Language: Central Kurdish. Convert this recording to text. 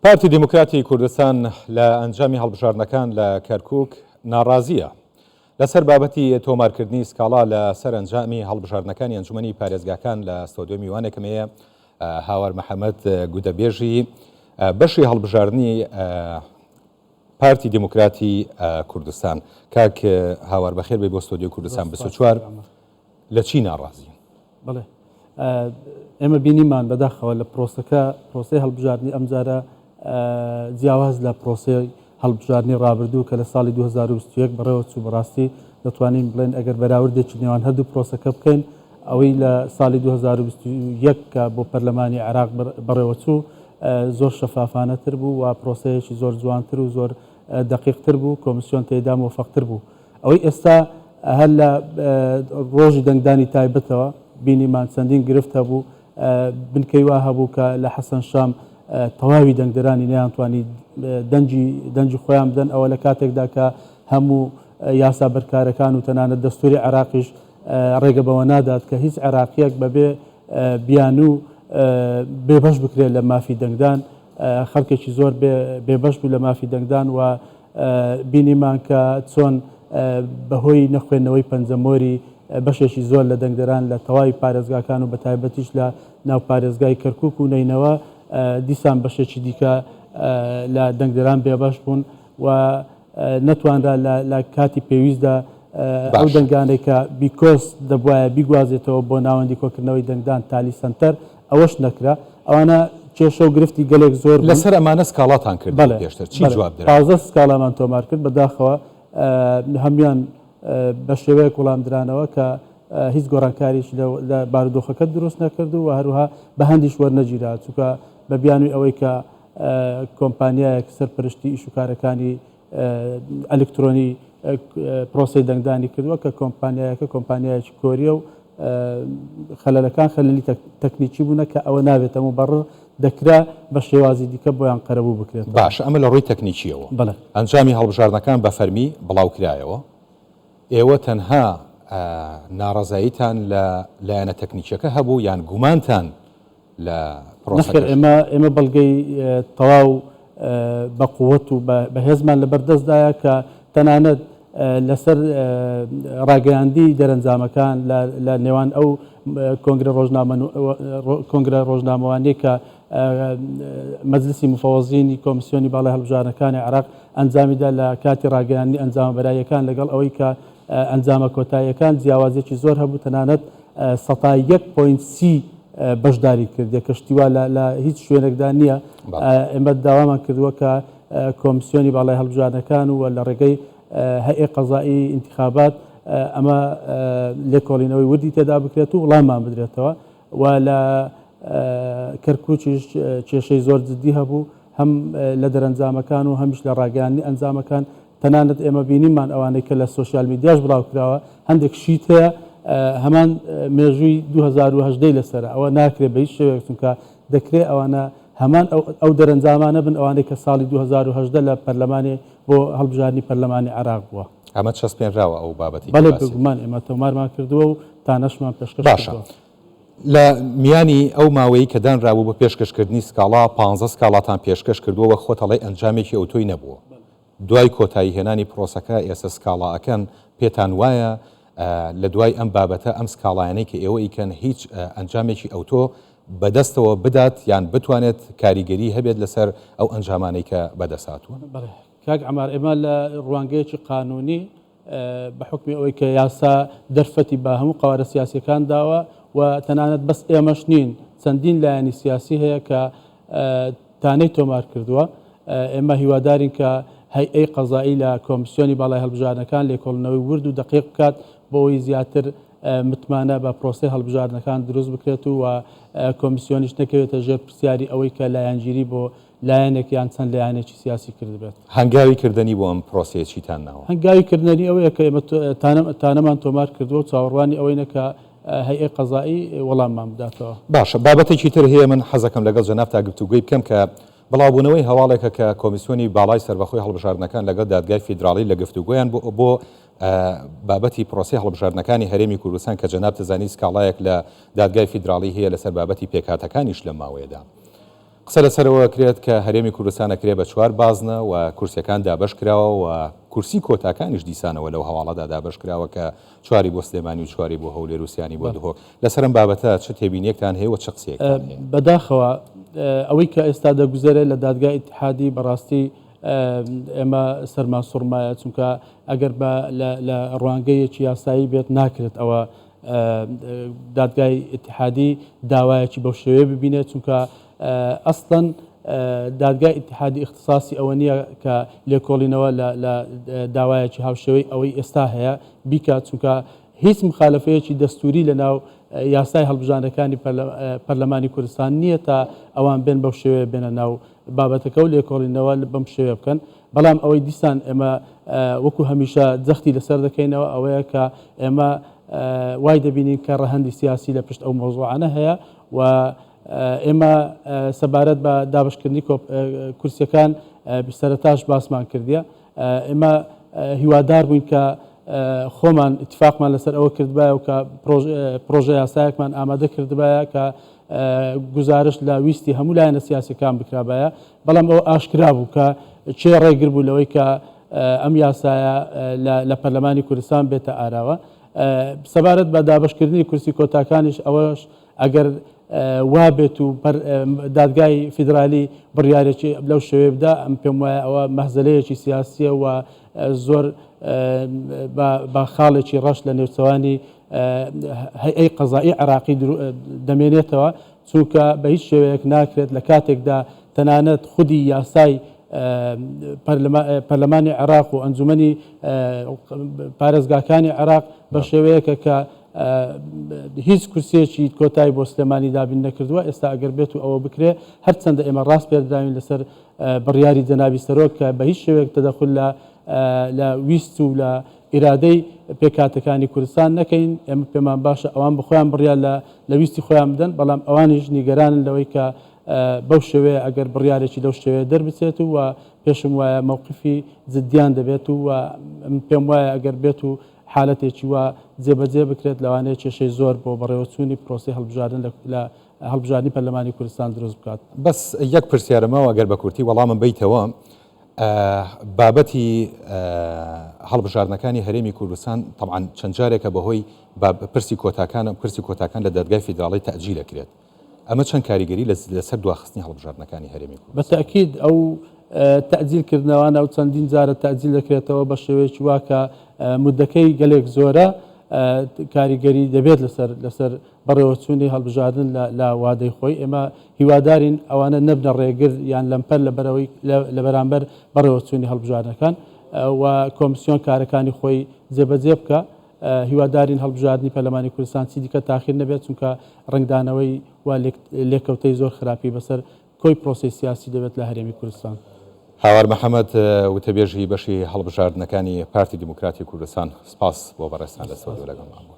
پارتی دیموکراتی کوردستان لە ئەنجامی هەڵبژاردنەکان لە کەرکووک ناڕازیە لەسەر بابەتی تۆمارکردنی سکاڵا لە سەر ئەنجامی هەڵبژاردنەکانی ئەنجومەنی پارێزگاکان لە ستۆدیۆ میوانێکمەیە هاوار محەممەد گودەبێژی بەشی هەڵبژاردننی پارتی دیموکراتی کوردستان کاک هاوار بەخێر بێ بۆ ستۆدیۆ کوردستان 24 لە چی ناڕازی؟ بڵێ ئێمە بینیمان بەداخەوە لە پرۆسەی هەڵبژاردننی ئەمجارە جیاواز لە پرۆسەی هەڵبژاردننی ڕابردوو کە لە ساڵی 2021 بەڕێوە چوو بەڕاستی دەتوانین بڵێن ئەگەر بەراوردێکی نێوان هەردوو پرۆسەکە بکەین ئەوەی لە ساڵی 2021 کە بۆ پەرلەمانی عێراق بەڕێوە چوو زۆر شەفافانەتر بوو و پرۆسەیەکی زۆر جوانتر و زۆر دقیقتر بوو کۆمیسیۆن تێدا مۆفەقتر بوو ئەوەی ئێستا هەر لە ڕۆژی دەنگدانی تایبەتەوە بینیمان چەندین گرفتە بوو بنکەی وا هەبوو کە لە حەسەن شام تەواوی دەنگدەرانی نەیانتوانی دەنجی خۆیان بدەن ئەوە لە کاتێکدا کە هەموو یاسا بەرکارەکان و تەنانەت دەستوری عێراقیش ڕێگە بەوە نادات کە هیچ عێراقیەک بەبێ بیان و بێبەش بکرێت لە مافی دەنگدان خەڵکێکی زۆر بێبەش بوو لە مافی دەنگدان و بینیمان کە چۆن بەهۆی نەخوێندنەوەی پەنجەمۆری بەشێکی زۆر لە دەنگدەران لە تەواوی پارێزگاکان و بە تایبەتیش لە ناو پارێزگای کەرکووک و نینەوە دیسان بەشێکی دیکە لە دەنگدەران بێبەش بوون و نەتوانرا لە کاتی پێویستدا ئەو دەنگانێک کە بیکۆس دەبواە بیگوازێتەوە بۆ ناوەندی کۆکردنەوەی دەنگدان تالی سنتەر ئەوەش نەکرا ئەوانە کێشە و گرفتی گەلێک زۆر لەسەر ئەمانە سکاڵاتان کرد پێشتر چی جواب درا؟ 15 سکاڵامان تۆمار کرد بەداخەوە هەمیان بە شێوەیەک وەڵامدرانەوە کە هیچ گۆڕانکاریش لە بارودۆخەکە دروست نەکرد و هەروها بە هەندیش وەرنەگیرا چونکە بە بیانووی ئەوەی کە کۆمپانیایەک سەرپەرشتی ئیشوکارەکانی ئەلکترۆنی پرۆسی دەنگدانی کردووە کە کۆمپانیایەکی کۆریە و خەلەلەکان خەلەلی تەکنیکی بوونە کە ئەوە نابێت هەموو بەڕ دەکرا بە شێوازی دیکە بۆیان قەرەبوو بکرێت. باش ئەمە لە ڕووی تەکنیکیەوە ئەنجامی هەڵبژاردنەکان بە فەرمی بڵاو کرایەوە ئێوە تەنها ناڕەزاییتان لە لایەنە تەکنیکیەکە هەبوو یان گومانتان لە پرۆسەکە؟ ئێمە بەڵگەی تەواو بە قووەت و بەهێزمان لە بەردەستدایە کە تەنانەت لەسەر ڕاگەیاندی دەرەنجامەکان لە نێوان ئەو کۆنگرە ڕۆژنامەوانەیە کە مەجلیسی مفەوەزینی کۆمیسیۆنی باڵای هەڵبژاردنەکانی عێراق ئەنجامیدا لە کاتی ڕاگەیاندنی ئەنجامە بەرایەکان لەگەڵ ئەوەی کە ئەنجامە کۆتاییەکان جیاوازێکی زۆر هەبوو تەنانەت 1.30 بەشداری کردێ کەشتیوا لە هیچ شوێنێکدا نییە. ئێمە داوامان کردووە کە کۆمیسیۆنی باڵای هەڵبژاردنەکان و لە ڕێگەی هەیئە قەزایی انتخابات ئەمە لێکۆڵینەوەی وردی تێدا بکرێت و وڵاممان بدرێتەوە و لە کەرکووکیش کێشەی زۆر جددی هەبوو هەم لە دەرەنجامەکان و هەمیش لە ڕاگەیاندنی ئەنجامەکان تەنانەت ئێمە بینیمان ئەوانەی کە لە سوۆسیال میدیاش بڵاو کراوە هەندێک شیت هەیە هەمان مێژووی 2010 لەسەر ئەوە ناکرێت بە هیچ شێوەیەک چونکە دەکرێت ئەوانە هەمان ئەو دەرەنجامانە بن ئەوانەی کە ساڵی 2010 لە پەرلەمانی بۆ هەڵبژاردننی پەرلەمانی عێراق بووە. ئەمە چەسپێنراوە ئەو بابەتی؟ بەڵێ بگومان ئێمە تۆمارمان کردووە و تانەشمان پێشکەش باشە. لە میانی ئەو ماوەی کە دانراوە بە پێشکەشکردنی سکاڵا 15 سکاڵاتان پێشکەش کردووە خۆتەڵی ئەنجامێکی ئەوتۆی نەبووە. دوای کۆتایی هێنانی پرۆسەکە ئێستا سکاڵاەکەن پێتان وایە لە دوای ئەم بابەتە ئەم سکاڵایانەی کە ئێوە ئیکەن هیچ ئەنجامێکی ئەوتۆ بەدەستەوە بدات یان بتوانێت کاریگەری هەبێت لەسەر ئەو ئەنجامانەی کە بەدەساتوە؟ کاک عەمار ئێمە لە ڕوانگەیەکی قانونی بە حکمی ئەوەی کە یاسا دەرفەتی بە هەموو قوارە سیاسیەکان داوە و تەنانەت بەس ئێمەش نین چەندین لایەنی سیاسی هەیە کە تانەی تۆمار کردووە. ئێمە هیوادارین کە هەیئەی قەزایی لە کۆمیسیۆنی باڵای هەڵبژاردنەکان لێکۆڵینەوەی ورد و دقیق بکات بۆ ئەوەی زیاتر متمانە بە پرۆسی هەڵبژاردنەکان دروست بکرێت و کۆمیسیۆنیش نەکەوێتە ژێر پرسیاری ئەوەی کە لایەنگیری بۆ لایەنێک یان چەند لایەنێکی سیاسی کرد بێت. هەنگاوی کردنی بۆ ئەم پرۆسەیەکیتان ناوە؟ هەنگاوی کردنی ئەوەیە کە ئێمە تانەمان تۆمار کردووە و چاوەڕوانی ئەوەی کە هەیئەی قەزایی وەڵاممان بداتەوە. باشە بابەتێکی تر هەیە من حەزەکەم لەگەڵ جەناب تا گفتوگوی بکەم کە بڵاوبوونەوەی هەواڵێکە کە کۆمیسیۆنی باڵای سەربەخۆی هەڵبژاردنەکان لەگەڵ دادگای فیدراڵی لە گفتوگویان بۆ بابەتی پرۆسی هەڵبژاردنەکانی هەرێمی کوردستان کە جەناب تزانی سکاڵایەک لە دادگای فیدراڵی هەیە لەسەر بابەتی پێکهاتەکانیش لە ماوەیەدا. قسە لەسەرەوە کرێت کە هەرێمی کوردستانە کرێ بە 4 بازنە و کورسیەکان دابەش کراوە و کورسی کۆتاکانیش دیسانەوە لەو هەواڵەدا دابەش کراوە کە 4 بۆ سلێمانی و 4 بۆ هەولێر و سیانی بۆ دهۆک. لەسەرم بابەتە چ تێبینیەکتان هەیە و چ قسەیەکتان هەیە؟ بەداخەوە ئەوەی کە ئێستا دەگوزارێت لە دادگای ئیتحادی بەڕاستی ئێمە سەرمان سوڕمایە، چونکە ئەگەر لە ڕوانگەیەکی یاسایی بێت ناکرێت ئەوە دادگای ئیتحادی داوایەکی بەو شێوەیە ببینێت، چونکە ئەسڵەن دادگای ئیتحادی اختصاصی ئەوە نییە کە لێکۆڵینەوە لە داوایەکی هاوشێوەی ئەوەی ئێستا هەیە بیکات، چونکە هیچ مخالفەیەکی دەستوری لە ناو یاسای هەڵبژاردنەکانی پەرلەمانی کوردستان نییە تا ئەوان بێن بەو شێوەیە بێنە ناو بابەتەکە و لێکۆڵینەوە بەم شێوەیە بکەن. بەڵام ئەوەی دیسان ئێمە وەکو هەمیشە جەختی لەسەر دەکەینەوە ئەوەیە کە ئێمە وای دەبینین کە ڕەهەندی سیاسی لە پشت ئەو مۆزوعانە هەیە و ئێمە سەبارەت بە دابشکردنی کورسیەکان سەرەتاش باسمان کردیە. ئێمە هیوادار بووین کە خۆمان اتفاقمان لەسەر ئەوە کردبایە و کە پرۆژە یاسایەکمان ئامادە کردبایە کە گزارش لە ویستی هەموو لایەنە سیاسیەکان بکرابایە، بەڵام ئەو ئاشکرا بوو کە چێ ڕێگر بوو لەوەی کە ئەم یاسایە لە پەرلەمانی کوردستان بێتە ئاراوە. سەبارەت بە دابشکردنی کورسی کۆتاکانیش ئەوەش ئەگەر وا بێت و دادگای فیدرالی بڕیارێکی لەو شێوەیە بدا، ئەم پێم وایە ئەوە مەحزەلەیەکی سیاسیە و زۆر بە خاڵێکی ڕەش لە نێوچەوانی هەیئەی قەزایی عێراقی دەمێنێتەوە، چونکە بە هیچ شێوەیەک ناکرێت لە کاتێکدا تەنانەت خودی یاسای پەرلەمانی عێراق و ئەنجومەنی پارێزگاکانی عێراق بە شێوەیەکە کە هیچ کورسێکی کۆتایی بۆ سلێمانی دابین نەکردووە. ئێستا ئەگەر بێت و ئەوە بکرێ هەرچەندە ئێمە ڕاست پێدراوین لەسەر بڕیاری جەنابی سەرۆک کە بە هیچ شێوەیەک تەدەخل لە ویست و لە ئیرادەی پێکاتەکانی کوردستان نەکەین. ئێمە پێمان باشە ئەوان بخۆیان بڕیار لە ویستی خۆیان بدەن، بەڵام ئەوانیش نیگەرانن لەوەی کە بەو شێوەیە ئەگەر بڕیارێکی لەو شێوەیە دەربچێت و پێشم وایە مووقفی جددیان دەبێت و پێم وایە ئەگەر بێت و حالەتێکی وە جێبەجێ بکرێت لەوانەیە کێشەی زۆر بۆ بەڕێوەچوونی پرۆسی هەڵبژاردن لە هەڵبژاردننی پەرلەمانی کوردستان دروست بکات. بەس یەک پرسیارەمەوە ئەگەر بە کورتی وەڵامم بیتەوە، بابەتی هەڵبژاردنەکانی هەرێمی کوردستان طبعاً چەند جارێکە بەهۆی پرسی کۆتاکان لە دادگای فیدراڵی تەعجیل دەکرێت. ئەمە چەند کاریگەری لەسەر دواخستنی هەڵبژاردنەکانی هەرێمی کوردستان؟ بەتەکید ئەو تەعجیلکردنەوەیە و چەندین جارە تەعجیل دەکرێتەوە بە شێوەیەکی واکە مودەکەی گەلێک زۆرە کاریگەری دەبێت لەسەر بەڕێوەچوونی هەڵبژاردن لە وادەی خۆی. ئێمە هیوادارین ئەوانە نەبنە ڕێگر یان لەمپەر لە بەرامبەر بەڕێوەچوونی هەڵبژاردنەکان و کۆمیسیۆن کارەکانی خۆی جێبەجێ بکە. هیوادارین هەڵبژاردننی پەرلەمانی کوردستان چی دیکە تاخیر نەبێت، چونکە ڕنگدانەوەی وا لێکەوتەی زۆر خراپی بەسەر کۆی پرۆسی سیاسی دەبێت لە هەرێمی کوردستان. هاوار محەممەد وتەبێژی بەشی هەڵبژاردنەکانی پارتی دیموکراتی کوردستان، سپاس بۆ بەڕێستان لە سەودە لەگەڵمان.